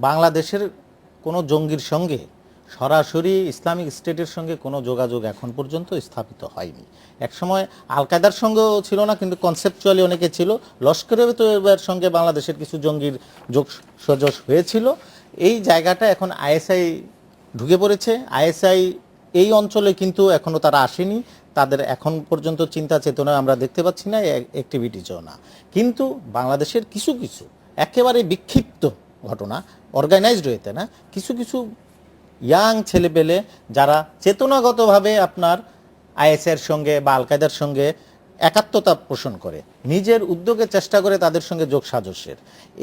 বাংলাদেশের কোনো জঙ্গির সঙ্গে সরাসরি ইসলামিক স্টেটের সঙ্গে কোনো যোগাযোগ এখন পর্যন্ত স্থাপিত হয়নি। একসময় আল কায়দার সঙ্গেও ছিল না, কিন্তু কনসেপচুয়ালি অনেকে ছিল। লস্করে তৈয়বার সঙ্গে বাংলাদেশের কিছু জঙ্গির যোগ সজস হয়েছিল। এই জায়গাটা এখন আইএসআই ঢুকে পড়েছে। আইএসআই এই অঞ্চলে কিন্তু এখনও তারা আসেনি, তাদের এখন পর্যন্ত চিন্তা চেতনা আমরা দেখতে পাচ্ছি না, অ্যাক্টিভিটিসও না। কিন্তু বাংলাদেশের কিছু কিছু একেবারে বিক্ষিপ্ত ঘটনা, অর্গানাইজড হইতে না, কিছু কিছু ইয়াং ছেলেপেলে যারা চেতনাগতভাবে আপনার আইএসের সঙ্গে বা আল কায়দার সঙ্গে একাত্মতা পোষণ করে, নিজের উদ্যোগে চেষ্টা করে তাদের সঙ্গে যোগ সাজসের।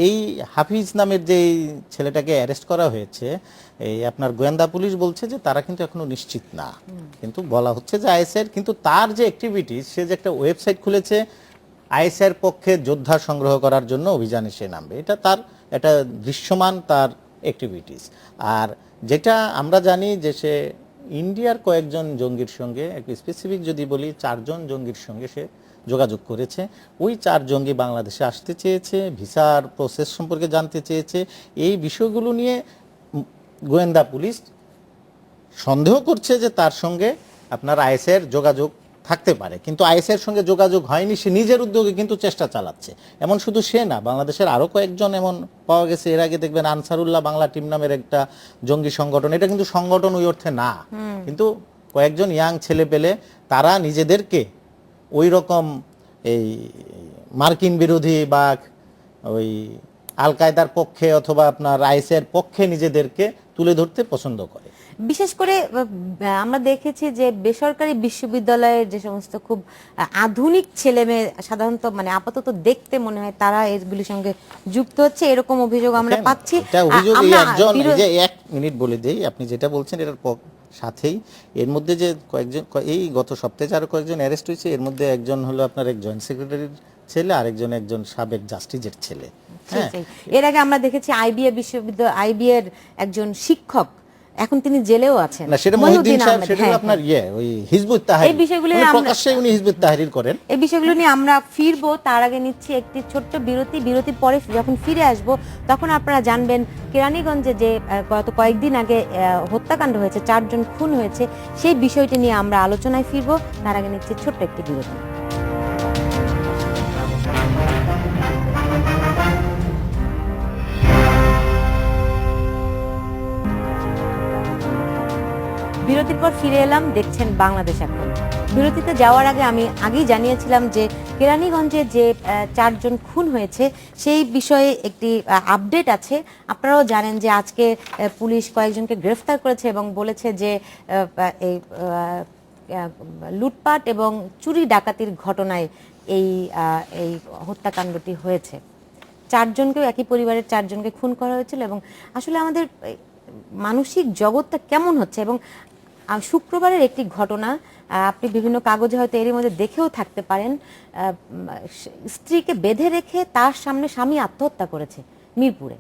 এই হাফিজ নামের যে ছেলেটাকে অ্যারেস্ট করা হয়েছে, এই আপনার গোয়েন্দা পুলিশ বলছে যে তারা কিন্তু এখনো নিশ্চিত না, কিন্তু বলা হচ্ছে যে আইএসের, কিন্তু তার যে অ্যাক্টিভিটিস, সে যে একটা ওয়েবসাইট খুলেছে আইএসের পক্ষে যোদ্ধা সংগ্রহ করার জন্য অভিযানে সে নামবে, এটা তার একটা দৃশ্যমান তার অ্যাক্টিভিটিস। আর যেটা আমরা জানি যে সে ইন্ডিয়ার কয়েকজন জঙ্গির সঙ্গে, এক স্পেসিফিক যদি বলি 4 জন জঙ্গির সঙ্গে সে যোগাযোগ করেছে। ওই 4 জঙ্গি বাংলাদেশে আসতে চেয়েছে, ভিসার প্রসেস সম্পর্কে জানতে চেয়েছে। এই বিষয়গুলো নিয়ে গোয়েন্দা পুলিশ সন্দেহ করছে যে তার সঙ্গে আপনার আইএসের যোগাযোগ থাকতে পারে, কিন্তু আইএসের সঙ্গে যোগাযোগ হয়নি। সে নিজের উদ্যোগে কিন্তু চেষ্টা চালাচ্ছে। এমন শুধু সে না, বাংলাদেশের আরও কয়েকজন এমন পাওয়া গেছে। এর আগে দেখবেন আনসারুল্লাহ বাংলা টিম নামের একটা জঙ্গি সংগঠন, এটা কিন্তু সংগঠন ওই অর্থে না, কিন্তু কয়েকজন ইয়াং ছেলে পেলে তারা নিজেদেরকে ওই রকম এই মার্কিন বিরোধী বা ওই আল কায়দার পক্ষে অথবা আপনার আইএসের পক্ষে নিজেদেরকে তুলে ধরতে পছন্দ করে। বিশেষ করে আমরা দেখেছি যে বেসরকারি বিশ্ববিদ্যালয়ের যে সমস্ত খুব আধুনিক ছেলে মেয়ে, সাধারণত মানে আপাতত দেখতে মনে হয় তারা এগুলির সঙ্গে যুক্ত হচ্ছে, এরকম অভিযোগ আমরা পাচ্ছি। এক মিনিট বলে দেই, আপনি যেটা বলছেন এটার সাথেই এর মধ্যে যে কয়েকজন, এই গত সপ্তাহে আরো কয়েকজন অ্যারেস্ট হয়েছে। এর মধ্যে একজন হলো আপনার এক জয়েন্ট সেক্রেটারির ছেলে, আরেকজন একজন সাবেক জাস্টিসের ছেলে। হ্যাঁ, এর আগে আমরা দেখেছি আইবিএ বিশ্ববিদ্যালয়, আইবিএ এর একজন শিক্ষক, এখন তিনি জেলেও আছেন। না, সেটা মহিউদ্দিন সাহেব, সেটা আপনার ওই হিজবুত তাহরীর, এই বিষয়গুলো প্রকাশ্যে উনি হিজবুত তাহরীর করেন। এই বিষয়গুলো নিয়ে আমরা ফিরবো, তার আগে নিচ্ছি একটি ছোট্ট বিরতি। বিরতির পরে যখন ফিরে আসব তখন আপনারা জানবেন কেরানীগঞ্জে যে গত কয়েকদিন আগে হত্যাকাণ্ড হয়েছে, 4 জন খুন হয়েছে, সেই বিষয়টি নিয়ে আমরা আলোচনায় ফিরবো। তার আগে নিচ্ছি ছোট্ট একটি বিরতি। বিরতির পর ফিরে এলাম, দেখছেন বাংলাদেশ এখন। বিরতিতে যাওয়ার আগে আমি আগেই জানিয়েছিলাম যে কেরানীগঞ্জে যে 4 জন খুন হয়েছে সেই বিষয়ে একটি আপডেট আছে। আপনারাও জানেন যে আজকে পুলিশ কয়েকজনকে গ্রেফতার করেছে এবং বলেছে যে এই লুটপাট এবং চুরি ডাকাতির ঘটনায় এই হত্যাকাণ্ডটি হয়েছে। 4 জনকেও, একই পরিবারের 4 জনকে খুন করা হয়েছিল। এবং আসলে আমাদের মানসিক জগৎটা কেমন হচ্ছে। এবং শুক্রবারের একটি ঘটনা আপনি বিভিন্ন কাগজে হয়তো এরই মধ্যে দেখেও থাকতে পারেন, স্ত্রীকে বেঁধে রেখে তার সামনে স্বামী আত্মহত্যা করেছে মিরপুরে।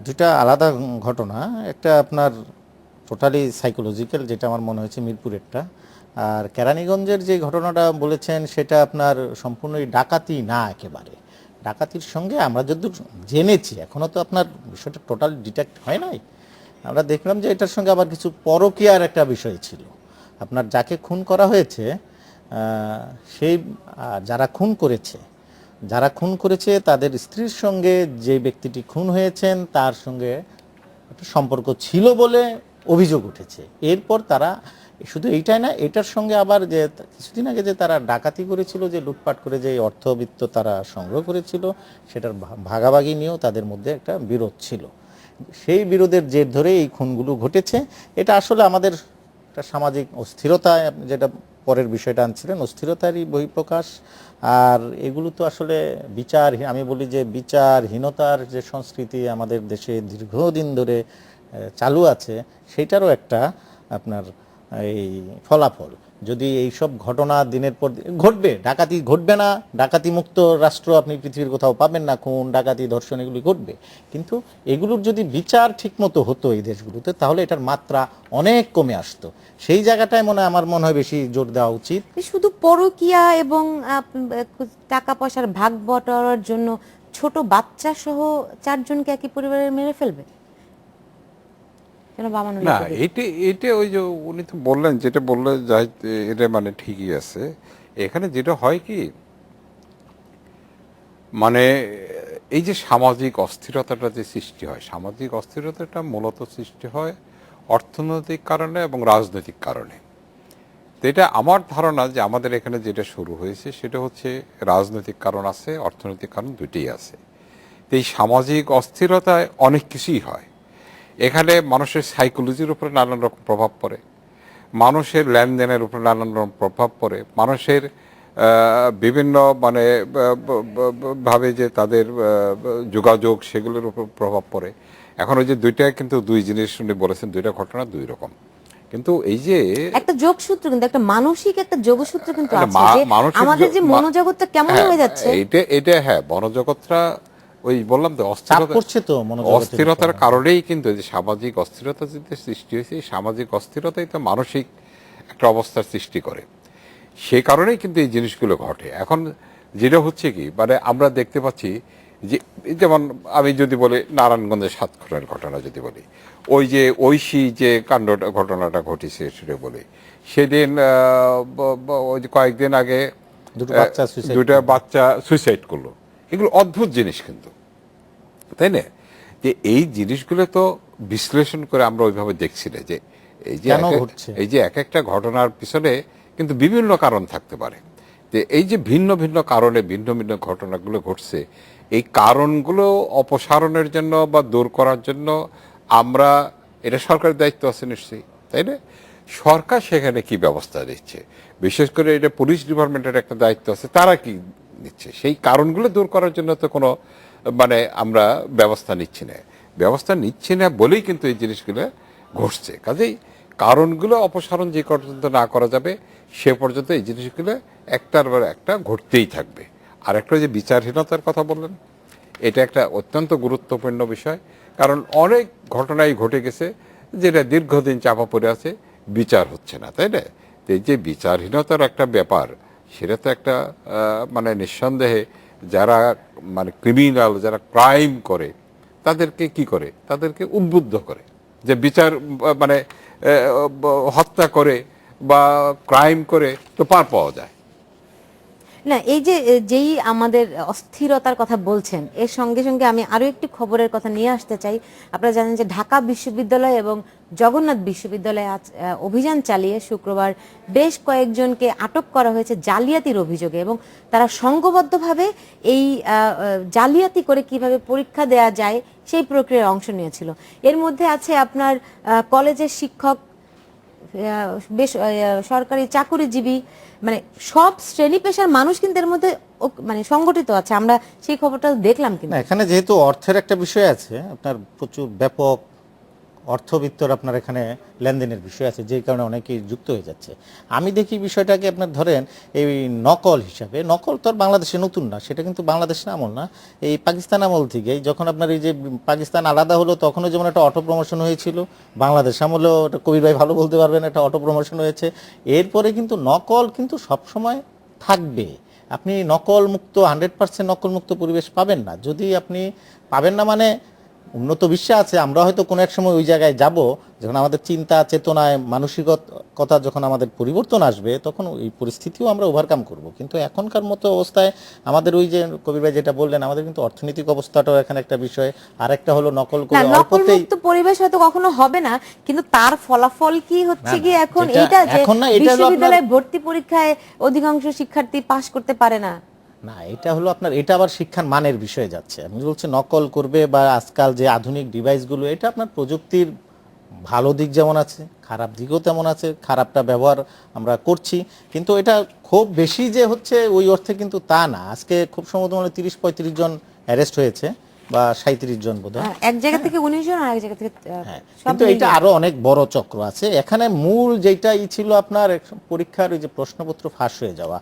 দুটা আলাদা ঘটনা, একটা আপনার টোটালি সাইকোলজিক্যাল, যেটা আমার মনে হয়েছে মিরপুরেরটা, আর কেরানীগঞ্জের যে ঘটনাটা বলেছেন সেটা আপনার সম্পূর্ণই ডাকাতি না। একেবারে ডাকাতির সঙ্গে আমরা যদি জেনেছি, এখনও তো আপনার বিষয়টা টোটাল ডিটেক্ট হয় নাই। আমরা দেখলাম যে এটার সঙ্গে আবার কিছু পরকীয়ার একটা বিষয় ছিল। আপনার যাকে খুন করা হয়েছে, সেই যারা খুন করেছে তাদের স্ত্রীর সঙ্গে যে ব্যক্তিটি খুন হয়েছেন তার সঙ্গে একটা সম্পর্ক ছিল বলে অভিযোগ উঠেছে। এরপর তারা শুধু এইটাই না, এটার সঙ্গে আবার যে কিছুদিন আগে যে তারা ডাকাতি করেছিল, যে লুটপাট করে যে অর্থবিত্ত তারা সংগ্রহ করেছিল, সেটার ভাগাভাগি নিয়েও তাদের মধ্যে একটা বিরোধ ছিল। সেই বিরোধের জের ধরে এই খুনগুলো ঘটেছে। এটা আসলে আমাদের একটা সামাজিক অস্থিরতা, যেটা পরের বিষয়টা আনছিলেন, অস্থিরতারই বহিঃপ্রকাশ। আর এগুলো তো আসলে আমি বলি যে বিচারহীনতার যে সংস্কৃতি আমাদের দেশে দীর্ঘদিন ধরে চালু আছে, সেইটারও একটা আপনার এই ফলাফল। যদি এইসব ঘটনা দিনের পর দিন ঘটবে, ডাকাতি ঘটবে না, ডাকাতি মুক্ত রাষ্ট্র আপনি পৃথিবীর কোথাও পাবেন না, খুন ডাকাতি ধর্ষণ এগুলি ঘটবে, কিন্তু এগুলোর যদি বিচার ঠিকমতো হতো এই দেশগুলোতে, তাহলে এটার মাত্রা অনেক কমে আসতো। সেই জায়গাটায় আমার মনে হয় বেশি জোর দেওয়া উচিত। শুধু পরকীয়া এবং টাকা পয়সার ভাগ বটরার জন্য ছোট বাচ্চা সহ 4 জনকে একই পরিবারের মেরে ফেলবে? কেন বামানুল না, এটা ওই যে উনি তো বললেন, যেটা বললেন যাই, এটা মানে ঠিকই আছে। এখানে যেটা হয় কি, মানে এই যে সামাজিক অস্থিরতাটা যে সৃষ্টি হয়, সামাজিক অস্থিরতাটা মূলত সৃষ্টি হয় অর্থনৈতিক কারণে এবং রাজনৈতিক কারণে। তো এটা আমার ধারণা যে আমাদের এখানে যেটা শুরু হয়েছে সেটা হচ্ছে রাজনৈতিক কারণ আছে, অর্থনৈতিক কারণ দুইটাই আছে। তো এই সামাজিক অস্থিরতায় অনেক কিছুই হয়। এখানে মানুষের সাইকোলজির উপরে নানান রকম প্রভাব পড়ে, মানুষের লেনদেনের উপরে নানান রকম প্রভাব পড়ে, মানুষের বিভিন্ন মানে ভাবে যে তাদের যোগাযোগ সেগুলোর উপর প্রভাব পড়ে। এখন ওই যে দুইটা কিন্তু দুই জিনিস উনি বলেছেন, দুইটা ঘটনা দুই রকম। কিন্তু এই যে একটা যোগসূত্র, কিন্তু একটা মানসিক একটা যোগসূত্র কিন্তু একটা আছে যে মানসিক আমাদের যে মনোজগৎটা কেমন হ্যাঁ, হয়ে যাচ্ছে। এটা হ্যাঁ, মনোজগৎটা ওই বললাম তো চাপ পড়ছে তো মনোজগতের অস্থিরতার উপর। কারণেই কিন্তু এই যে সামাজিক অস্থিরতা যে সৃষ্টি হয়েছে, এই সামাজিক অস্থিরতাই তো মানসিক একটা অবস্থার সৃষ্টি করে। সেই কারণেই কিন্তু এই জিনিসগুলো ঘটে। এখন যেটা হচ্ছে কি, মানে আমরা দেখতে পাচ্ছি যে যেমন আমি যদি বলি নারায়ণগঞ্জের সাতক্ষীরার ঘটনা যদি বলি, ওই যে ঐশী যে কাণ্ডটা ঘটনাটা ঘটেছে সেটা বলি, সেদিন ওই যে কয়েকদিন আগে দুটো বাচ্চা সুইসাইড করলো। এগুলো অদ্ভুত জিনিস কিন্তু, তাই না? যে এই জিনিসগুলো তো বিশ্লেষণ করে আমরা ওইভাবে দেখছি না যে এই যে এক একটা ঘটনার পিছনে কিন্তু বিভিন্ন কারণ থাকতে পারে। যে এই যে ভিন্ন ভিন্ন কারণে ভিন্ন ভিন্ন ঘটনাগুলো ঘটছে, এই কারণগুলো অপসারণের জন্য বা দূর করার জন্য আমরা, এটা সরকারের দায়িত্ব আছে নিশ্চয়ই, তাই না? সরকার সেখানে কি ব্যবস্থা নিচ্ছে, বিশেষ করে এটা পুলিশ ডিপার্টমেন্টের একটা দায়িত্ব আছে, তারা কি নিচ্ছে সেই কারণগুলো দূর করার জন্য তো কোনো মানে আমরা ব্যবস্থা নিচ্ছি না বলেই কিন্তু এই জিনিসগুলো ঘটছে। কাজেই কারণগুলো অপসারণ যে পর্যন্ত না করা যাবে সে পর্যন্ত এই জিনিসগুলো একটার পর একটা ঘটতেই থাকবে। আর একটা যে বিচারহীনতার কথা বললেন, এটা একটা অত্যন্ত গুরুত্বপূর্ণ বিষয়। কারণ অনেক ঘটনাই ঘটে গেছে যেটা দীর্ঘদিন চাপা পড়ে আছে, বিচার হচ্ছে না, তাই না? তো এই যে বিচারহীনতার একটা ব্যাপার, সেটা তো একটা মানে নিঃসন্দেহে যারা মানে ক্রিমিনাল, যারা ক্রাইম করে তাদেরকে কি করে, তাদেরকে উদ্বুদ্ধ করে যে বিচার মানে হত্যা করে বা ক্রাইম করে তো পার পাওয়া যায়। না, এই যে যেই আমাদের অস্থিরতার কথা বলছেন, এর সঙ্গে সঙ্গে আমি আরো একটি খবরের কথা নিয়ে আসতে চাই। আপনারা জানেন যে ঢাকা বিশ্ববিদ্যালয় এবং জগন্নাথ বিশ্ববিদ্যালয়ে আজ অভিযান চালিয়ে শুক্রবার বেশ কয়েকজনকে আটক করা হয়েছে জালিয়াতির অভিযোগে, এবং তারা সংঘবদ্ধভাবে এই জালিয়াতি করে কিভাবে পরীক্ষা দেয়া যায় সেই প্রক্রিয়ায় অংশ নিয়েছিল। এর মধ্যে আছে আপনার কলেজের শিক্ষক, বেশ সরকারি চাকুরিজীবী, মানে সব শ্রেণী পেশার মানুষ কিন্তু এর মধ্যে মানে সংগঠিত আছে। আমরা সেই খবরটা দেখলাম। কিন্তু এখানে যেহেতু অর্থের একটা বিষয় আছে, আপনার প্রচুর ব্যাপক অর্থবিত্তর আপনার এখানে লেনদেনের বিষয় আছে, যেই কারণে অনেকেই যুক্ত হয়ে যাচ্ছে। আমি দেখি বিষয়টাকে আপনার ধরেন এই নকল হিসাবে, নকল তো আর বাংলাদেশে নতুন না, সেটা কিন্তু বাংলাদেশের আমল না, এই পাকিস্তান আমল থেকেই। যখন আপনার এই যে পাকিস্তান আলাদা হলো তখনও যেমন একটা অটো প্রমোশন হয়েছিল, বাংলাদেশ আমলেও এটা কবির ভাই ভালো বলতে পারবেন, একটা অটো প্রমোশন হয়েছে। এরপরে কিন্তু নকল কিন্তু সবসময় থাকবে। আপনি নকল মুক্ত 100% নকল মুক্ত পরিবেশ পাবেন না। যদি আপনি পাবেন না মানে উন্নত বিশ্বে আছে, আমরা হয়তো কোনো এক সময় ওই জায়গায় যাব, যখন আমাদের চিন্তা চেতনায় মানসিকতা যখন আমাদের পরিবর্তন আসবে, তখন ওই পরিস্থিতিও আমরা ওভারকাম করব। কিন্তু এখনকার মতো অবস্থায় আমাদের ওই যে কবির ভাই যেটা বললেন, আমাদের কিন্তু অর্থনৈতিক অবস্থাটাও এখানে একটা বিষয়। আর একটা হলো নকল করে অল্পতেই নকলমুক্ত পরিবেশ হয়তো কখনো হবে না, কিন্তু তার ফলাফল কি হচ্ছে কি এখন এইটা যে বিশ্ববিদ্যালয়ে ভর্তি পরীক্ষায় অধিকাংশ শিক্ষার্থী পাশ করতে পারে না। না, এটা হলো আপনার, এটা আবার শিক্ষার মানের বিষয়ে যাচ্ছে। আমি বলছি নকল করবে বা আজকাল যে আধুনিক ডিভাইসগুলো, এটা আপনার প্রযুক্তির ভালো দিক যেমন আছে, খারাপ দিকও তেমন আছে। খারাপটা ব্যবহার আমরা করছি, কিন্তু এটা খুব বেশি যে হচ্ছে ওই অর্থে কিন্তু তা না। আজকে খুব সম্ভবত 30-35 জন অ্যারেস্ট হয়েছে বা 37 জন বোধহয়, এক জায়গা থেকে 19 জন, আর এক জায়গা থেকে কিন্তু এটা আরো অনেক বড় চক্র আছে এখানে। মূল যেটা ছিল আপনার পরীক্ষার ওই যে প্রশ্নপত্র ফাঁস হয়ে যাওয়া,